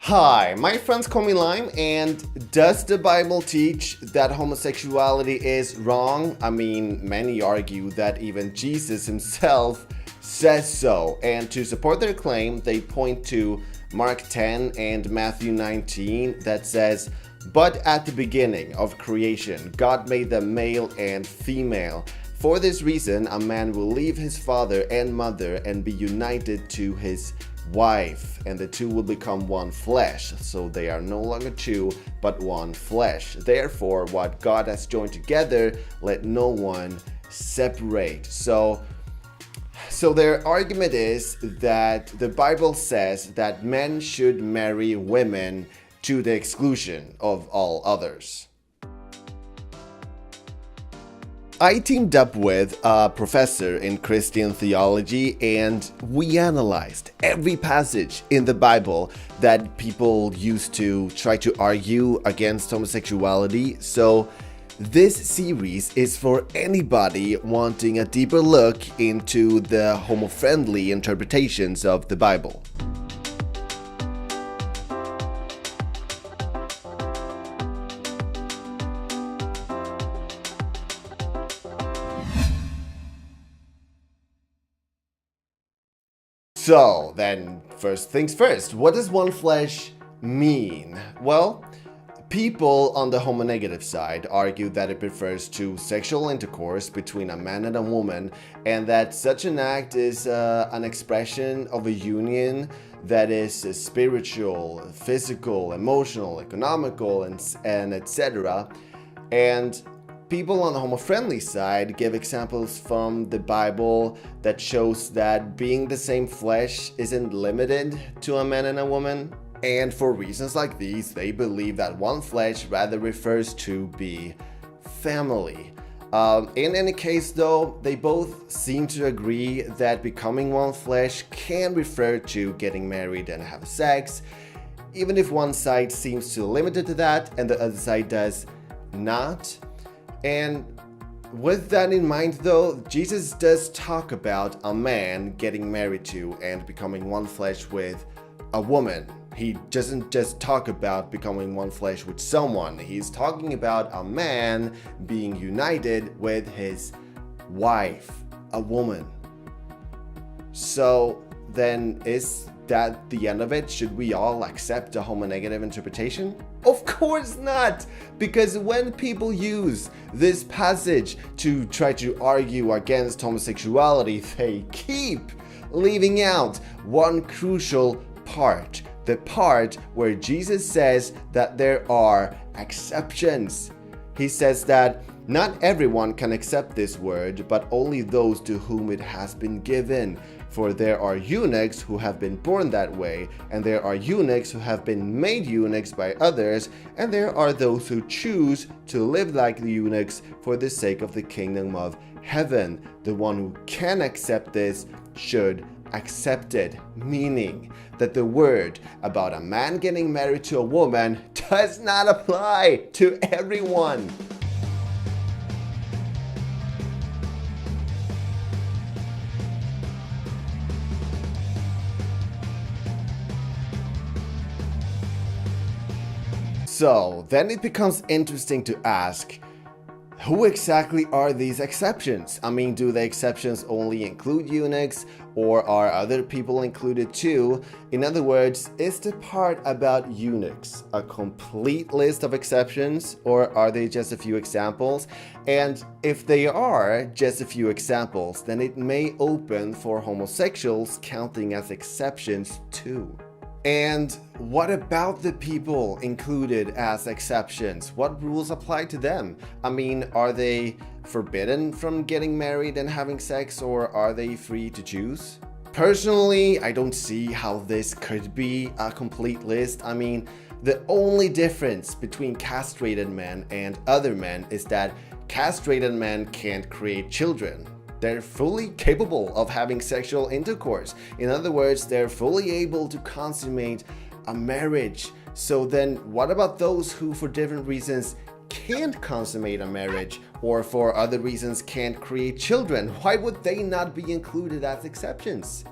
Hi, my friends call me Lime, and does the Bible teach that homosexuality is wrong? I mean, many argue that even Jesus himself says so, and to support their claim, they point to Mark 10 and Matthew 19 that says, "But at the beginning of creation, God made them male and female. For this reason, a man will leave his father and mother and be united to his wife, and the two will become one flesh. So they are no longer two, but one flesh. Therefore, what God has joined together, let no one separate." So their argument is that the Bible says that men should marry women to the exclusion of all others. I teamed up with a professor in Christian theology, and we analyzed every passage in the Bible that people use to try to argue against homosexuality. So this series is for anybody wanting a deeper look into the homo-friendly interpretations of the Bible. So then, first things first, what does one flesh mean? Well, people on the homo-negative side argue that it refers to sexual intercourse between a man and a woman, and that such an act is an expression of a union that is spiritual, physical, emotional, economical, and etc. And people on the homo-friendly side give examples from the Bible that shows that being the same flesh isn't limited to a man and a woman. And for reasons like these, they believe that one flesh rather refers to be family. In any case though, they both seem to agree that becoming one flesh can refer to getting married and have sex, even if one side seems to limit it to that and the other side does not. And with that in mind though, Jesus does talk about a man getting married to and becoming one flesh with a woman. He doesn't just talk about becoming one flesh with someone. He's talking about a man being united with his wife, a woman. So then is that the end of it? Should we all accept a homo-negative interpretation? Of course not! Because when people use this passage to try to argue against homosexuality, they keep leaving out one crucial part. The part where Jesus says that there are exceptions. He says that not everyone can accept this word, but only those to whom it has been given. For there are eunuchs who have been born that way, and there are eunuchs who have been made eunuchs by others, and there are those who choose to live like the eunuchs for the sake of the kingdom of heaven. The one who can accept this should accept it, meaning that the word about a man getting married to a woman does not apply to everyone. So then it becomes interesting to ask, who exactly are these exceptions? I mean, do the exceptions only include eunuchs, or are other people included too? In other words, is the part about eunuchs a complete list of exceptions, or are they just a few examples? And if they are just a few examples, then it may open for homosexuals counting as exceptions too. And what about the people included as exceptions? What rules apply to them? I mean, are they forbidden from getting married and having sex, or are they free to choose? Personally, I don't see how this could be a complete list. I mean, the only difference between castrated men and other men is that castrated men can't create children. They're fully capable of having sexual intercourse. In other words, they're fully able to consummate a marriage. So then what about those who for different reasons can't consummate a marriage, or for other reasons can't create children? Why would they not be included as exceptions?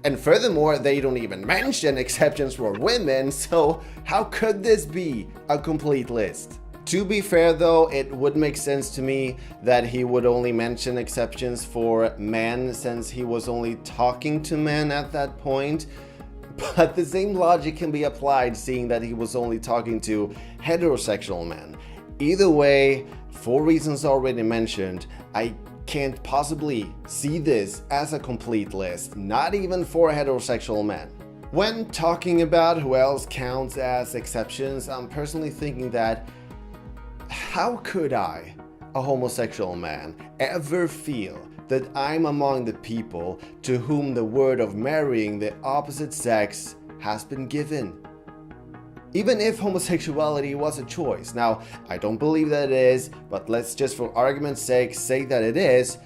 And furthermore, they don't even mention exceptions for women, so how could this be a complete list? To be fair though, it would make sense to me that he would only mention exceptions for men since he was only talking to men at that point. But the same logic can be applied seeing that he was only talking to heterosexual men. Either way, for reasons already mentioned, I can't possibly see this as a complete list, not even for heterosexual men. When talking about who else counts as exceptions, I'm personally thinking that how could I, a homosexual man, ever feel that I'm among the people to whom the word of marrying the opposite sex has been given? Even if homosexuality was a choice. Now, I don't believe that it is, but let's just for argument's sake say that it is.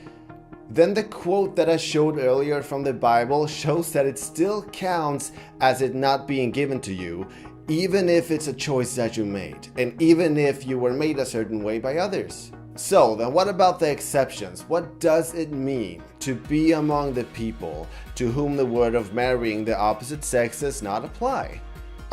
Then the quote that I showed earlier from the Bible shows that it still counts as it not being given to you, even if it's a choice that you made, and even if you were made a certain way by others. So then what about the exceptions? What does it mean to be among the people to whom the word of marrying the opposite sex does not apply?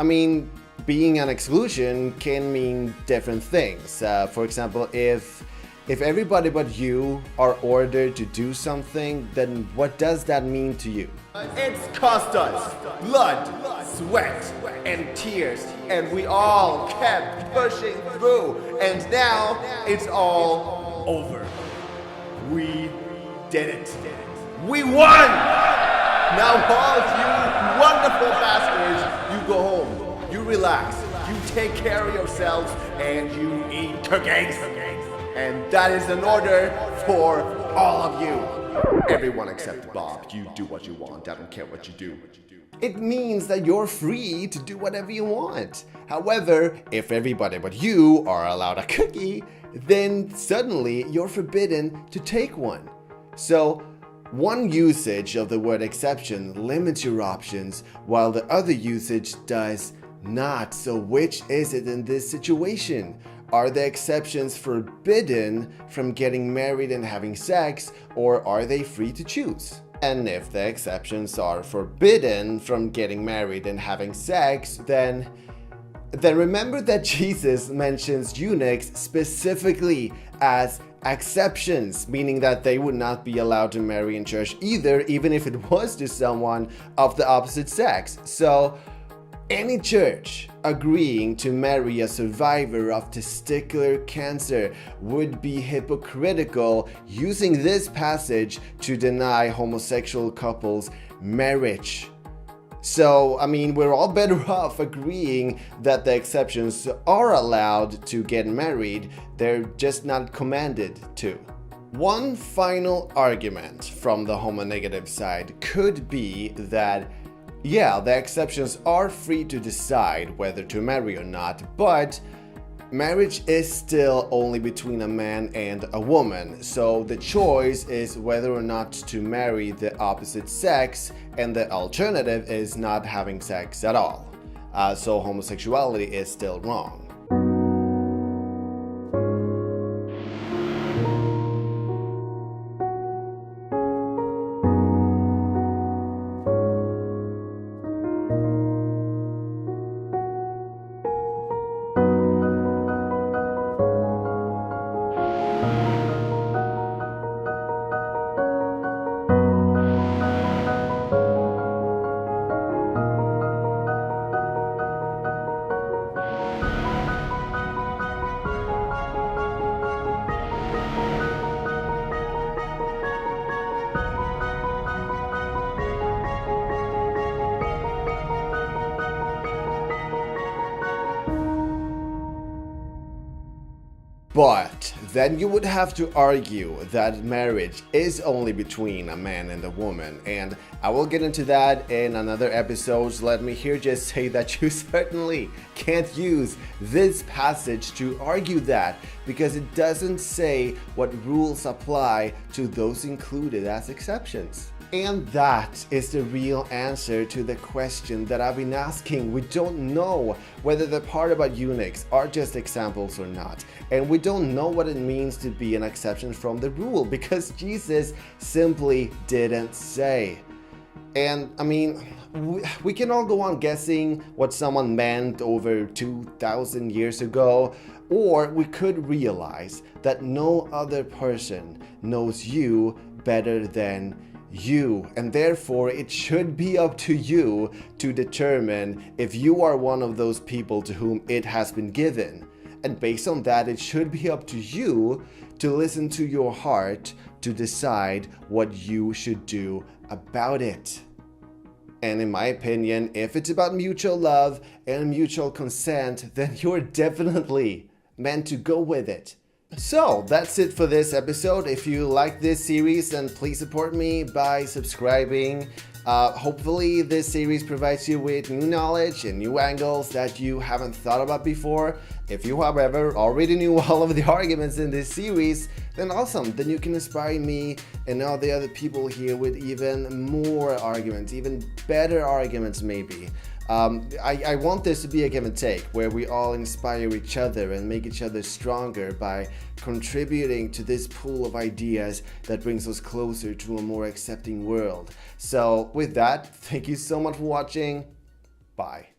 I mean, being an exclusion can mean different things. For example, if everybody but you are ordered to do something, then what does that mean to you? It's cost us blood, sweat, and tears, and we all kept pushing through, and now it's all over. We did it. We won! Now all of you wonderful bastards, you go home, you relax, you take care of yourselves, and you eat cookies. And that is an order for all of you. Everyone except Bob, you do what you want, I don't care what you do. It means that you're free to do whatever you want. However, if everybody but you are allowed a cookie, then suddenly you're forbidden to take one. So, one usage of the word exception limits your options, while the other usage does not. So which is it in this situation? Are the exceptions forbidden from getting married and having sex, or are they free to choose? And if the exceptions are forbidden from getting married and having sex, then remember that Jesus mentions eunuchs specifically as exceptions, meaning that they would not be allowed to marry in church either, even if it was to someone of the opposite sex. So any church agreeing to marry a survivor of testicular cancer would be hypocritical, using this passage to deny homosexual couples marriage. So, I mean, we're all better off agreeing that the exceptions are allowed to get married, they're just not commanded to. One final argument from the homo-negative side could be that yeah, the exceptions are free to decide whether to marry or not, but marriage is still only between a man and a woman, so the choice is whether or not to marry the opposite sex, and the alternative is not having sex at all. So homosexuality is still wrong. But then you would have to argue that marriage is only between a man and a woman, and I will get into that in another episode. Let me here just say that you certainly can't use this passage to argue that, because it doesn't say what rules apply to those included as exceptions. And that is the real answer to the question that I've been asking. We don't know whether the part about eunuchs are just examples or not. And we don't know what it means to be an exception from the rule, because Jesus simply didn't say. And I mean, we can all go on guessing what someone meant over 2,000 years ago, or we could realize that no other person knows you better than you, and therefore it should be up to you to determine if you are one of those people to whom it has been given. And based on that, it should be up to you to listen to your heart to decide what you should do about it. And in my opinion, if it's about mutual love and mutual consent, then you're definitely meant to go with it. So that's it for this episode. If you like this series, then please support me by subscribing. Hopefully this series provides you with new knowledge and new angles that you haven't thought about before. If you, however, already knew all of the arguments in this series, then awesome. Then you can inspire me and all the other people here with even more arguments, even better arguments maybe. I want this to be a give and take where we all inspire each other and make each other stronger by contributing to this pool of ideas that brings us closer to a more accepting world. So with that, thank you so much for watching. Bye.